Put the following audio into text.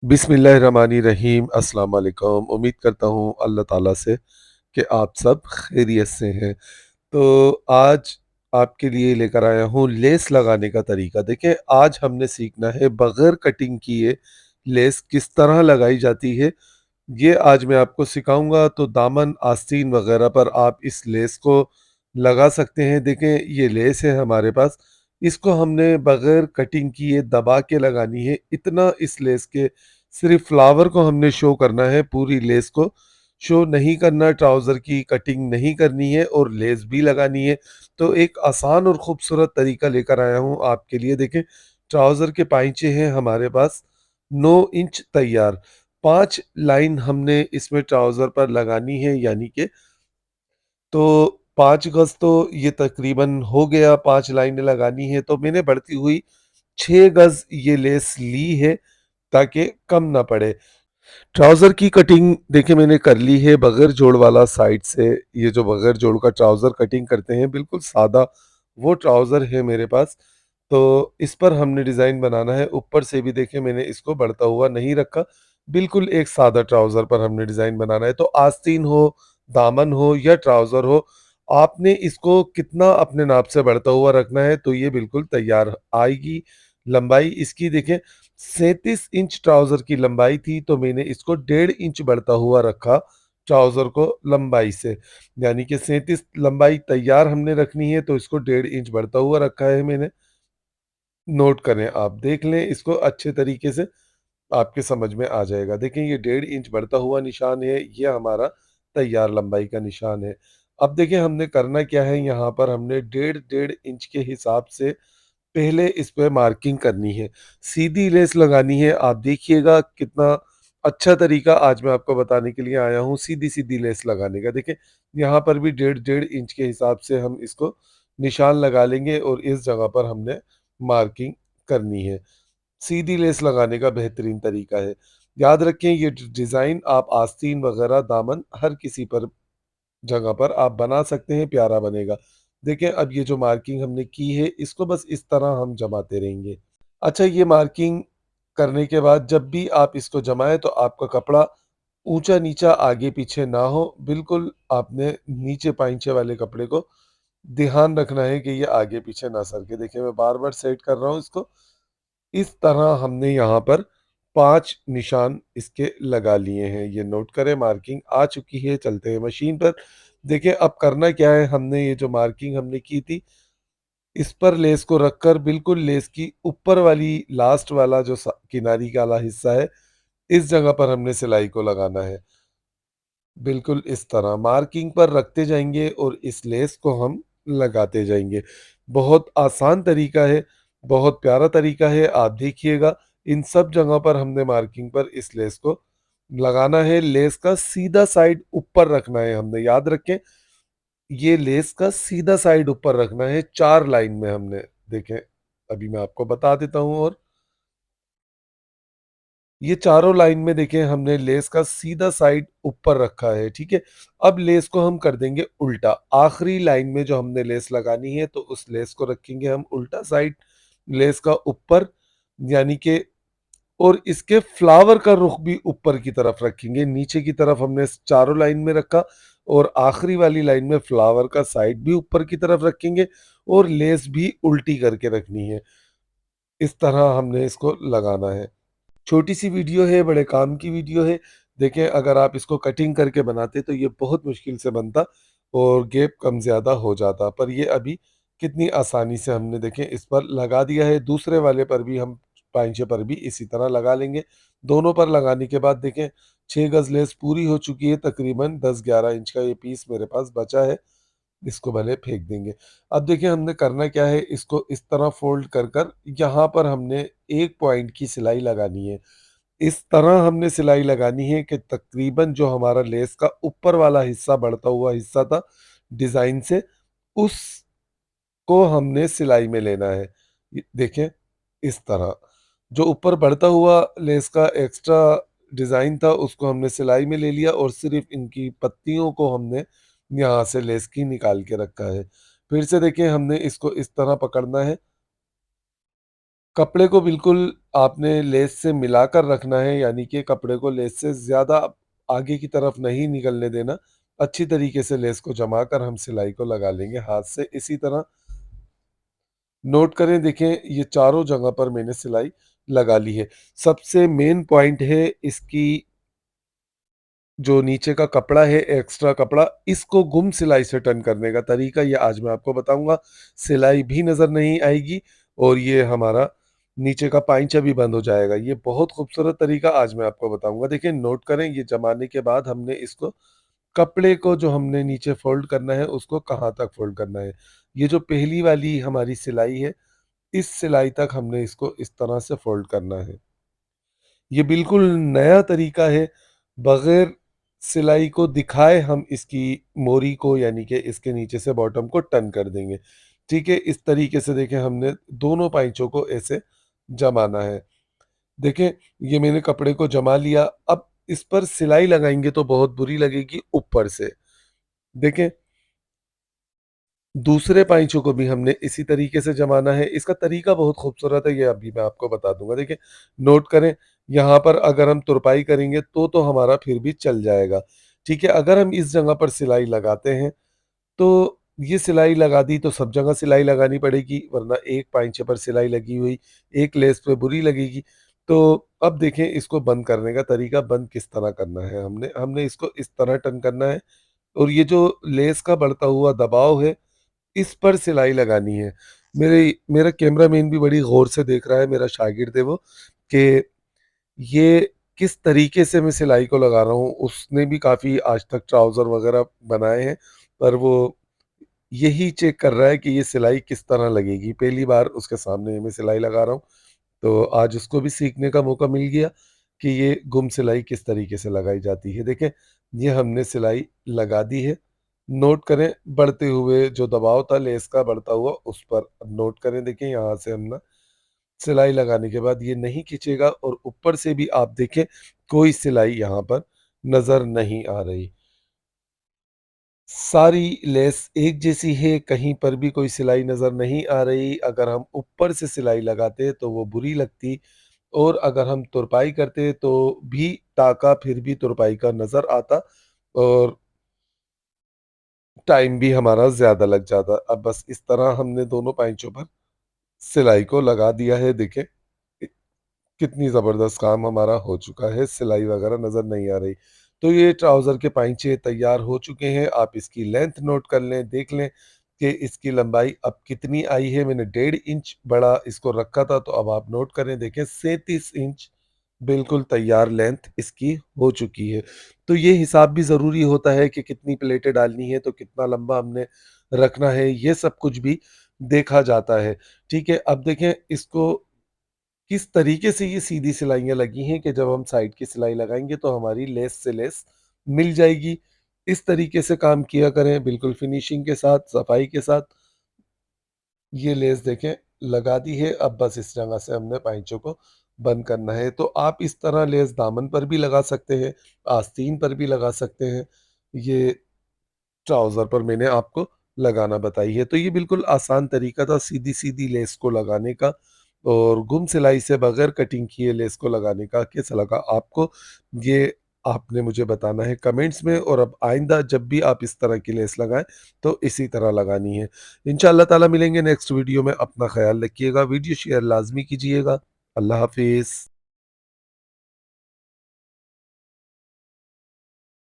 बिस्मिल्लाहिर्रहमानिर्रहीम अस्सलाम वालेकुम। उम्मीद करता हूँ अल्लाह ताला से कि आप सब खैरियत से हैं। तो आज आपके लिए लेकर आया हूँ लेस लगाने का तरीका। देखिए, आज हमने सीखना है बग़ैर कटिंग किए लेस किस तरह लगाई जाती है, ये आज मैं आपको सिखाऊँगा। तो दामन, आस्तीन वग़ैरह पर आप इस लेस को लगा सकते हैं। देखें, ये लेस है हमारे पास, इसको हमने बग़ैर कटिंग किए दबा के लगानी है। इतना इस लेस के सिर्फ़ फ्लावर को हमने शो करना है, पूरी लेस को शो नहीं करना, ट्राउज़र की कटिंग नहीं करनी है और लेस भी लगानी है। तो एक आसान और ख़ूबसूरत तरीका लेकर आया हूँ आपके लिए। देखें, ट्राउज़र के पाइंचे हैं हमारे पास 9 इंच तैयार। 5 लाइन हमने इसमें ट्राउज़र पर लगानी है, यानी कि तो 5 गज़ तो ये तकरीबन हो गया, 5 लाइनें लगानी है, तो मैंने बढ़ती हुई 6 गज़ ये लेस ली है ताकि कम ना पड़े। ट्राउज़र की कटिंग देखिए मैंने कर ली है बगैर जोड़ वाला साइड से। ये जो बगैर जोड़ का ट्राउज़र कटिंग करते हैं, बिल्कुल सादा वो ट्राउज़र है मेरे पास। तो इस पर हमने डिज़ाइन बनाना है। ऊपर से भी देखिए मैंने इसको बढ़ता हुआ नहीं रखा, बिल्कुल एक सादा ट्राउज़र पर हमने डिज़ाइन बनाना है। तो आस्तीन हो, दामन हो या ट्राउज़र हो, आपने इसको कितना अपने नाप से बढ़ता हुआ रखना है, तो ये बिल्कुल तैयार आएगी। लंबाई इसकी देखें 37 इंच ट्राउज़र की लंबाई थी, तो मैंने इसको 1.5 इंच बढ़ता हुआ रखा ट्राउज़र को लंबाई से। यानी कि 37 लंबाई तैयार हमने रखनी है, तो इसको 1.5 इंच बढ़ता हुआ रखा है मैंने। नोट करें आप, देख लें इसको अच्छे तरीके से, आपके समझ में आ जाएगा। देखें, ये 1.5 इंच बढ़ता हुआ निशान है, ये हमारा तैयार लंबाई का निशान है। अब देखिए हमने करना क्या है, यहाँ पर हमने डेढ़ इंच के हिसाब से पहले इस पे मार्किंग करनी है। सीधी लेस लगानी है। आप देखिएगा कितना अच्छा तरीका आज मैं आपको बताने के लिए आया हूँ सीधी-सीधी लेस लगाने का। देखिए, यहाँ पर भी डेढ़ इंच के हिसाब से हम इसको निशान लगा लेंगे और इस जगह पर हमने मार्किंग करनी है। सीधी लेस लगाने का बेहतरीन तरीका है। याद रखें, ये डिज़ाइन आप आस्तीन वगैरह दामन हर किसी पर जगह पर आप बना सकते हैं, प्यारा बनेगा। देखें, अब ये जो मार्किंग हमने की है, इसको बस इस तरह हम जमाते रहेंगे। अच्छा, ये मार्किंग करने के बाद जब भी आप इसको जमाएँ, तो आपका कपड़ा ऊँचा-नीचा आगे-पीछे ना हो। बिल्कुल आपने नीचे पाइंचे वाले कपड़े को ध्यान रखना है कि ये आगे-पीछे ना सरके। देखिए, मैं बार-बार सेट कर रहा हूँ इसको। इस तरह हमने यहाँ पर 5 निशान इसके लगा लिए हैं। ये नोट करें, मार्किंग आ चुकी है। चलते हैं मशीन पर। देखिए, अब करना क्या है, हमने ये जो मार्किंग हमने की थी, इस पर लेस को रखकर बिल्कुल लेस की ऊपर वाली लास्ट वाला जो किनारी का वाला हिस्सा है, इस जगह पर हमने सिलाई को लगाना है। बिल्कुल इस तरह मार्किंग पर रखते जाएँगे और इस लेस को हम लगाते जाएँगे। बहुत आसान तरीका है, बहुत प्यारा तरीका है, आप देखिएगा। इन सब जगहों पर हमने मार्किंग पर इस लेस को लगाना है। लेस का सीधा साइड ऊपर रखना है हमने, याद रखें, ये लेस का सीधा साइड ऊपर रखना है 4 लाइन में हमने। देखें, अभी मैं आपको बता देता हूँ। और ये चारों लाइन में देखें हमने लेस का सीधा साइड ऊपर रखा है, ठीक है। अब लेस को हम कर देंगे उल्टा। आखिरी लाइन में जो हमने लेस लगानी है, तो उस लेस को रखेंगे हम उल्टा साइड लेस का ऊपर, यानी कि, और इसके फ्लावर का रुख भी ऊपर की तरफ रखेंगे। नीचे की तरफ हमने चारों लाइन में रखा और आखिरी वाली लाइन में फ्लावर का साइड भी ऊपर की तरफ रखेंगे और लेस भी उल्टी करके रखनी है। इस तरह हमने इसको लगाना है। छोटी-सी वीडियो है, बड़े काम की वीडियो है। देखें, अगर आप इसको कटिंग करके बनाते तो ये बहुत मुश्किल से बनता और गैप कम ज़्यादा हो जाता। पर ये अभी कितनी आसानी से हमने देखें इस पर लगा दिया है। दूसरे वाले पर भी हम पाइंचे पर भी इसी तरह लगा लेंगे। दोनों पर लगाने के बाद देखें 6 गज़ लेस पूरी हो चुकी है। तकरीबन 10-11 इंच का ये पीस मेरे पास बचा है। इसको भले फेंक देंगे। अब देखिए हमने करना क्या है, इसको इस तरह फ़ोल्ड कर कर यहाँ पर हमने 1 पॉइंट की सिलाई लगानी है। इस तरह हमने सिलाई लगानी है कि तकरीबन जो हमारा लेस का ऊपर वाला हिस्सा बढ़ता हुआ हिस्सा था डिज़ाइन से, उसको हमने सिलाई में लेना है। ये देखें, इस तरह जो ऊपर बढ़ता हुआ लेस का एक्स्ट्रा डिज़ाइन था, उसको हमने सिलाई में ले लिया और सिर्फ़ इनकी पत्तियों को हमने यहाँ से लेस की निकाल के रखा है। फिर से देखिए, हमने इसको इस तरह पकड़ना है कपड़े को बिल्कुल आपने लेस से मिलाकर रखना है, यानी कि कपड़े को लेस से ज़्यादा आगे की तरफ नहीं निकलने देना। अच्छी तरीके से लेस को जमा कर हम सिलाई को लगा लेंगे हाथ से। इसी तरह नोट करें, देखें ये चारों जगह पर मैंने सिलाई लगा ली है। सबसे मेन पॉइंट है इसकी, जो नीचे का कपड़ा है, एक्स्ट्रा कपड़ा, इसको गुम सिलाई से टर्न करने का तरीका ये आज मैं आपको बताऊंगा। सिलाई भी नज़र नहीं आएगी और ये हमारा नीचे का पाइंचा भी बंद हो जाएगा। ये बहुत खूबसूरत तरीका आज मैं आपको बताऊंगा। देखिए नोट करें, ये जमाने के बाद हमने इसको, कपड़े को जो हमने नीचे फोल्ड करना है उसको कहाँ तक फोल्ड करना है। ये जो पहली वाली हमारी सिलाई है, इस सिलाई तक हमने इसको इस तरह से फोल्ड करना है। ये बिल्कुल नया तरीका है, बगैर सिलाई को दिखाए हम इसकी मोरी को, यानी कि इसके नीचे से बॉटम को टर्न कर देंगे। ठीक है, इस तरीके से देखें हमने दोनों पाइचों को ऐसे जमाना है। देखें ये मैंने कपड़े को जमा लिया, अब इस पर सिलाई लगाएंगे तो बहुत बुरी लगेगी ऊपर से। देखें दूसरे पाइचों को भी हमने इसी तरीके से जमाना है। इसका तरीका बहुत खूबसूरत है, ये अभी मैं आपको बता दूंगा। देखिए नोट करें, यहाँ पर अगर हम तुरपाई करेंगे तो हमारा फिर भी चल जाएगा। ठीक है, अगर हम इस जगह पर सिलाई लगाते हैं तो ये सिलाई लगा दी तो सब जगह सिलाई लगानी पड़ेगी, वरना एक पाइंचे पर सिलाई लगी हुई एक लेस पे बुरी लगेगी। तो अब देखें इसको बंद करने का तरीका, बंद किस तरह करना है। हमने हमने इसको इस तरह टर्न करना है और ये जो लेस का बढ़ता हुआ दबाव है, इस पर सिलाई लगानी है। मेरा कैमरामैन भी बड़ी गौर से देख रहा है, मेरा शागिर्द है वो, कि ये किस तरीके से मैं सिलाई को लगा रहा हूँ। उसने भी काफ़ी आज तक ट्राउज़र वगैरह बनाए हैं, पर वो यही चेक कर रहा है कि ये सिलाई किस तरह लगेगी। पहली बार उसके सामने मैं सिलाई लगा रहा हूँ, तो आज उसको भी सीखने का मौका मिल गया कि ये गुम सिलाई किस तरीके से लगाई जाती है। देखें ये हमने सिलाई लगा दी है। नोट करें बढ़ते हुए जो दबाव था लेस का बढ़ता हुआ, उस पर नोट करें। देखें यहाँ से हम ना सिलाई लगाने के बाद ये नहीं खींचेगा और ऊपर से भी आप देखें कोई सिलाई यहाँ पर नज़र नहीं आ रही। सारी लेस एक जैसी है, कहीं पर भी कोई सिलाई नज़र नहीं आ रही। अगर हम ऊपर से सिलाई लगाते तो वो बुरी लगती, और अगर हम तुरपाई करते तो भी टाका फिर भी तुरपाई का नज़र आता और टाइम भी हमारा ज़्यादा लग जाता। अब बस इस तरह हमने दोनों पैंचों पर सिलाई को लगा दिया है। देखें कितनी ज़बरदस्त काम हमारा हो चुका है, सिलाई वगैरह नज़र नहीं आ रही। तो ये ट्राउज़र के पाइंचे तैयार हो चुके हैं। आप इसकी लेंथ नोट कर लें, देख लें कि इसकी लंबाई अब कितनी आई है। मैंने 1.5 इंच बड़ा इसको रखा था, तो अब आप नोट करें, देखें 37 इंच बिल्कुल तैयार लेंथ इसकी हो चुकी है। तो ये हिसाब भी ज़रूरी होता है कि कितनी प्लेटें डालनी है, तो कितना लंबा हमने रखना है, ये सब कुछ भी देखा जाता है। ठीक है, अब देखें इसको किस तरीके से ये सीधी सिलाइयाँ लगी हैं कि जब हम साइड की सिलाई लगाएँगे तो हमारी लेस से लेस मिल जाएगी। इस तरीके से काम किया करें, बिल्कुल फिनिशिंग के साथ, सफाई के साथ। ये लेस देखें लगा दी है, अब बस इस जगह से हमने पाइचों को बंद करना है। तो आप इस तरह लेस दामन पर भी लगा सकते हैं, आस्तीन पर भी लगा सकते हैं। ये ट्राउज़र पर मैंने आपको लगाना बताई है। तो ये बिल्कुल आसान तरीका था सीधी-सीधी लेस को लगाने का और गुम सिलाई से बगैर कटिंग किए लेस को लगाने का। कैसा लगा आपको? ये आपने मुझे बताना है कमेंट्स में, और अब आइंदा जब भी आप इस तरह की लेस लगाएँ तो इसी तरह लगानी है। इंशाअल्लाह ताला मिलेंगे नेक्स्ट वीडियो में। अपना ख़्याल रखिएगा, वीडियो शेयर लाज़मी कीजिएगा। अल्लाह हाफ़िज़।